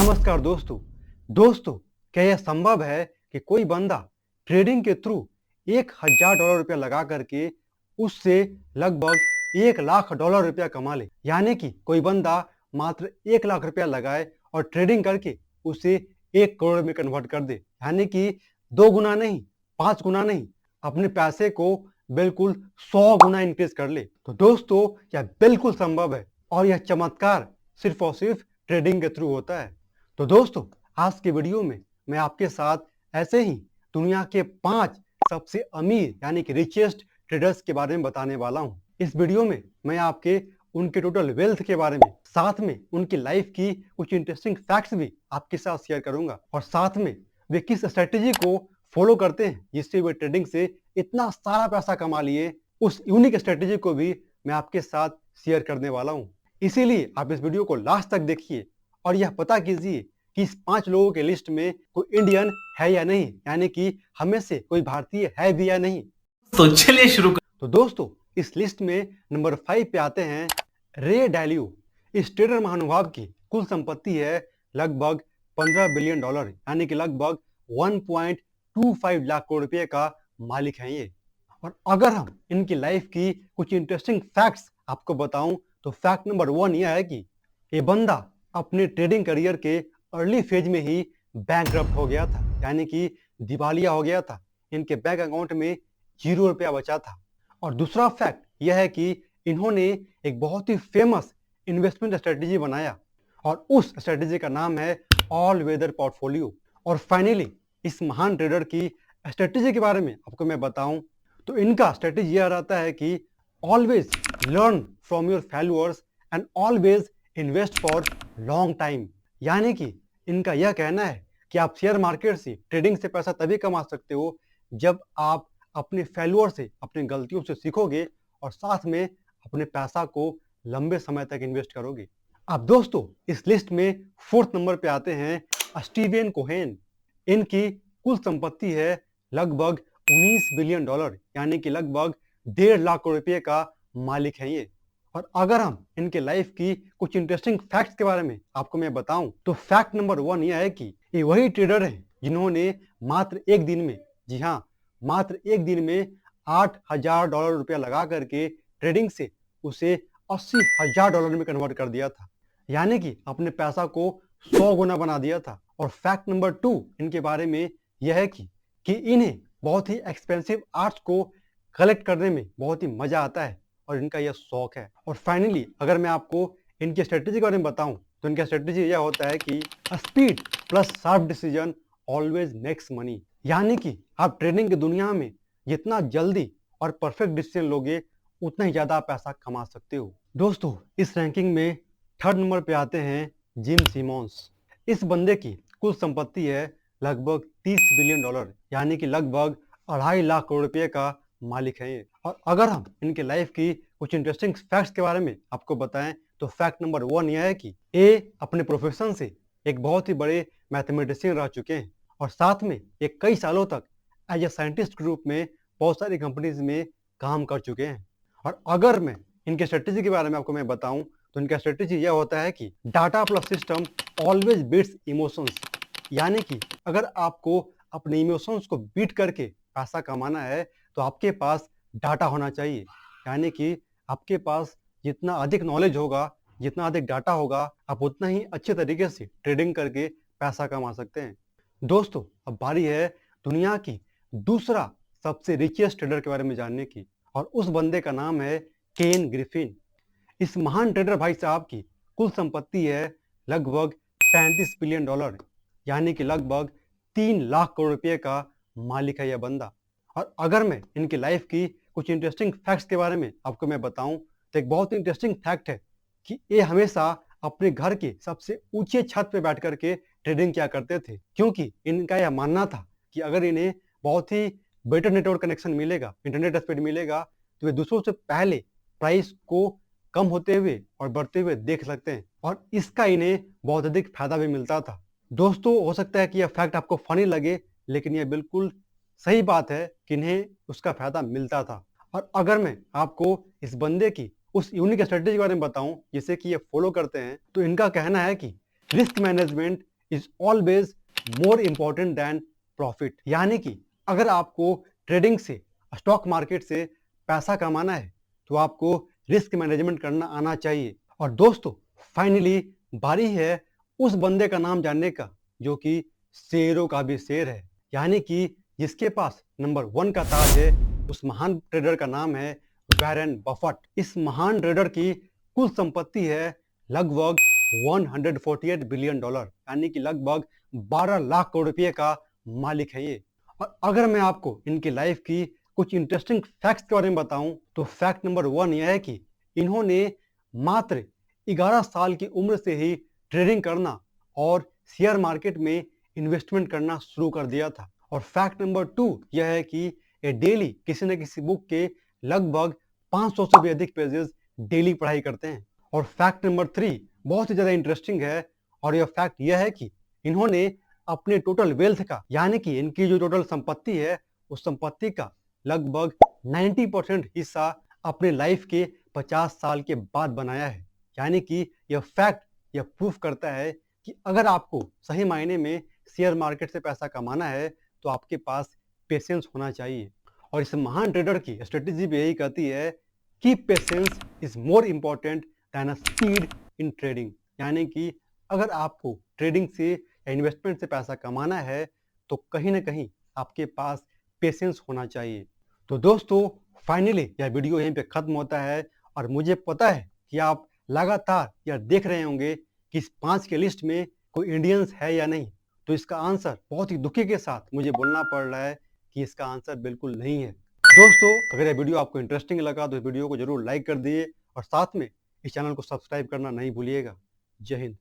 नमस्कार दोस्तों। दोस्तों, क्या यह संभव है कि कोई बंदा ट्रेडिंग के थ्रू $1,000 रुपया लगा करके उससे लगभग $1,00,000 रुपया कमा ले? यानी कि कोई बंदा मात्र 1 लाख रुपया लगाए और ट्रेडिंग करके उसे 1 करोड़ में कन्वर्ट कर दे, यानी कि 2 गुना नहीं, 5 गुना नहीं, अपने पैसे को बिल्कुल 100 गुना इंक्रीज कर ले। तो दोस्तों, यह बिल्कुल संभव है और यह चमत्कार सिर्फ और सिर्फ ट्रेडिंग के थ्रू होता है। तो दोस्तों, आज के वीडियो में मैं आपके साथ ऐसे ही दुनिया के 5 सबसे अमीर यानी कि रिचेस्ट ट्रेडर्स के बारे में बताने वाला हूं। इस वीडियो में मैं आपके उनके टोटल वेल्थ के बारे में, साथ में उनकी लाइफ की कुछ इंटरेस्टिंग फैक्ट्स भी आपके साथ शेयर करूंगा और साथ में वे किस स्ट्रेटेजी को फॉलो करते हैं जिससे वे ट्रेडिंग से इतना सारा पैसा कमा लिए, उस यूनिक स्ट्रेटेजी को भी मैं आपके साथ शेयर करने वाला हूं। इसीलिए आप इस वीडियो को लास्ट तक देखिए और यह पता कीजिए कि इस 5 लोगों के लिस्ट में कोई इंडियन है या नहीं, यानी कि हमें से कोई भारतीय है भी या नहीं। तो चलिए शुरू कर। तो दोस्तों, इस लिस्ट में नंबर 5 पे आते हैं रे डालियो। इस ट्रेडर महानुभाव की कुल संपत्ति है लगभग $15 बिलियन, यानी कि लगभग 1.25 लाख करोड़ रुपए का मालिक है ये। और अगर हम इनकी लाइफ की कुछ इंटरेस्टिंग फैक्ट्स आपको बताऊं तो फैक्ट नंबर 1 यह है कि ये बंदा अपने ट्रेडिंग करियर के अर्ली फेज में ही बैंकरप्ट हो गया था, यानी कि दिवालिया हो गया था। इनके बैंक अकाउंट में 0 रुपया बचा था। और दूसरा फैक्ट यह है कि इन्होंने एक बहुत ही फेमस इन्वेस्टमेंट स्ट्रेटेजी बनाया और उस स्ट्रेटेजी का नाम है ऑल वेदर पोर्टफोलियो। और फाइनली इस महान ट्रेडर की स्ट्रेटेजी के बारे में आपको मैं बताऊं तो इनका स्ट्रेटेजी यह रहता है कि always learn from your failures and always invest for long time. यानी कि इनका यह कहना है कि आप शेयर मार्केट से, ट्रेडिंग से पैसा तभी कमा सकते हो जब आप अपने फेल्यूअर से, अपनी गलतियों से सीखोगे और साथ में अपने पैसा को लंबे समय तक इन्वेस्ट करोगे। अब दोस्तों, इस लिस्ट में 4th नंबर पे आते हैं स्टीवन कोहेन। इनकी कुल संपत्ति है लगभग $19 बिलियन, यानी कि लगभग 1.5 लाख करोड़ रुपए का मालिक है ये। और अगर हम इनके लाइफ की कुछ इंटरेस्टिंग फैक्ट्स के बारे में आपको मैं बताऊं तो फैक्ट नंबर 1 यह है कि ये वही ट्रेडर हैं जिन्होंने मात्र एक दिन में, जी हाँ, मात्र एक दिन में $8,000 रुपया लगा करके ट्रेडिंग से उसे $80,000 में कन्वर्ट कर दिया था, यानी कि अपने पैसा को 100 गुना बना दिया था। और फैक्ट नंबर 2 इनके बारे में यह है कि इन्हें बहुत ही एक्सपेंसिव आर्ट्स को कलेक्ट करने में बहुत ही मजा आता है और इनका यह शौक है। और फाइनली अगर मैं आपको इनकी स्ट्रेटेजी के बारे में बताऊं तो इनका स्ट्रेटेजी यह होता है कि speed plus sharp decision always makes money, यानी कि आप ट्रेडिंग की दुनिया में जितना जल्दी और परफेक्ट डिसीजन लोगे उतना ही ज्यादा आप पैसा कमा सकते हो। दोस्तों, इस रैंकिंग में 3rd नंबर पे आते हैं जिम सिमोंस। इस बंदे की कुल संपत्ति है लगभग $30 बिलियन, यानी कि लगभग 2.5 लाख करोड़ रुपए का मालिक है ये। और अगर हम इनके लाइफ की कुछ इंटरेस्टिंग फैक्ट्स के बारे में आपको बताएं तो फैक्ट नंबर 1 यह है कि ये अपने प्रोफेशन से एक बहुत ही बड़े मैथमेटिशियन रह चुके हैं और साथ में ये कई सालों तक एज ए साइंटिस्ट के रूप में बहुत सारी कंपनीज में काम कर चुके हैं। और अगर मैं इनके स्ट्रेटेजी के बारे में आपको मैं बताऊं तो इनका स्ट्रेटेजी यह होता है कि data plus system always beats emotions, यानी कि अगर आपको अपने इमोशंस को बीट करके पैसा कमाना है तो आपके पास डाटा होना चाहिए, यानी कि आपके पास जितना अधिक नॉलेज होगा, जितना अधिक डाटा होगा, आप उतना ही अच्छे तरीके से ट्रेडिंग करके पैसा कमा सकते हैं। दोस्तों, अब बारी है दुनिया की दूसरा सबसे रिचेस्ट ट्रेडर के बारे में जानने की और उस बंदे का नाम है केन ग्रिफिन। इस महान ट्रेडर भाई साहब की कुल संपत्ति है लगभग $35 बिलियन, यानी कि लगभग 3 लाख करोड़ रुपए का मालिक है यह बंदा। और अगर मैं इनकी लाइफ की कुछ इंटरेस्टिंग फैक्ट्स के बारे में आपको मैं बताऊं तो एक बहुत ही इंटरेस्टिंग फैक्ट है कि ये हमेशा अपने घर के सबसे ऊंचे छत पे बैठ करके ट्रेडिंग किया करते थे, क्योंकि इनका यह मानना था कि अगर इन्हें बहुत ही बेटर नेटवर्क कनेक्शन मिलेगा, इंटरनेट स्पीड मिलेगा, तो वे दूसरों से पहले प्राइस को कम होते हुए और बढ़ते हुए देख सकते हैं और इसका इन्हें बहुत अधिक फायदा भी मिलता था। दोस्तों, हो सकता है कि यह फैक्ट आपको फनी लगे, लेकिन यह बिल्कुल सही बात है कि इन्हें उसका फायदा मिलता था। और अगर मैं आपको इस बंदे की उस यूनिक स्ट्रेटेजी के बारे में बताऊं जिसे कि ये फॉलो करते हैं तो इनका कहना है कि risk management is always more important then profit. यानी कि अगर आपको ट्रेडिंग से, स्टॉक मार्केट से पैसा कमाना है तो आपको रिस्क मैनेजमेंट करना आना चाहिए। और दोस्तों, फाइनली बारी है उस बंदे का नाम जानने का जो कि शेरों का भी शेर है, यानी कि जिसके पास नंबर 1 का ताज है। उस महान ट्रेडर का नाम है वॉरेन बफेट। इस महान ट्रेडर की कुल संपत्ति है लगभग 148 बिलियन डॉलर, यानी कि लगभग 12 लाख करोड़ रुपए का मालिक है ये। और अगर मैं आपको इनकी लाइफ की कुछ इंटरेस्टिंग फैक्ट्स के बारे में बताऊं तो फैक्ट नंबर 1 यह है कि इन्होंने मात्र 11 साल की उम्र से ही ट्रेडिंग करना और शेयर मार्केट में इन्वेस्टमेंट करना शुरू कर दिया था। और फैक्ट नंबर 2 यह है कि ये डेली किसी न किसी बुक के लगभग 500 से भी अधिक पेजेस डेली पढ़ाई करते हैं। और फैक्ट नंबर 3 बहुत ही ज्यादा इंटरेस्टिंग है, और यह फैक्ट यह है कि इन्होंने अपने टोटल वेल्थ का, यानी कि इनकी जो टोटल संपत्ति है उस संपत्ति का लगभग 90% हिस्सा अपने लाइफ के 50 साल के बाद बनाया है। यानी कि यह फैक्ट यह प्रूफ करता है कि अगर आपको सही मायने में शेयर मार्केट से पैसा कमाना है तो आपके पास पेशेंस होना चाहिए। और इस महान ट्रेडर की स्ट्रेटेजी भी यही कहती है कि patience is more important then a speed in trading. यानी कि अगर आपको ट्रेडिंग से या इन्वेस्टमेंट से पैसा कमाना है तो कहीं ना कहीं आपके पास पेशेंस होना चाहिए। तो दोस्तों, फाइनली यह वीडियो यहीं पे खत्म होता है, और मुझे पता है कि आप लगातार यह देख रहे होंगे कि इस 5 के लिस्ट में कोई इंडियंस है या नहीं। तो इसका आंसर बहुत ही दुखी के साथ मुझे बोलना पड़ रहा है कि इसका आंसर बिल्कुल नहीं है। दोस्तों, अगर यह वीडियो आपको इंटरेस्टिंग लगा तो इस वीडियो को जरूर लाइक कर दिए, और साथ में इस चैनल को सब्सक्राइब करना नहीं भूलिएगा। जय हिंद।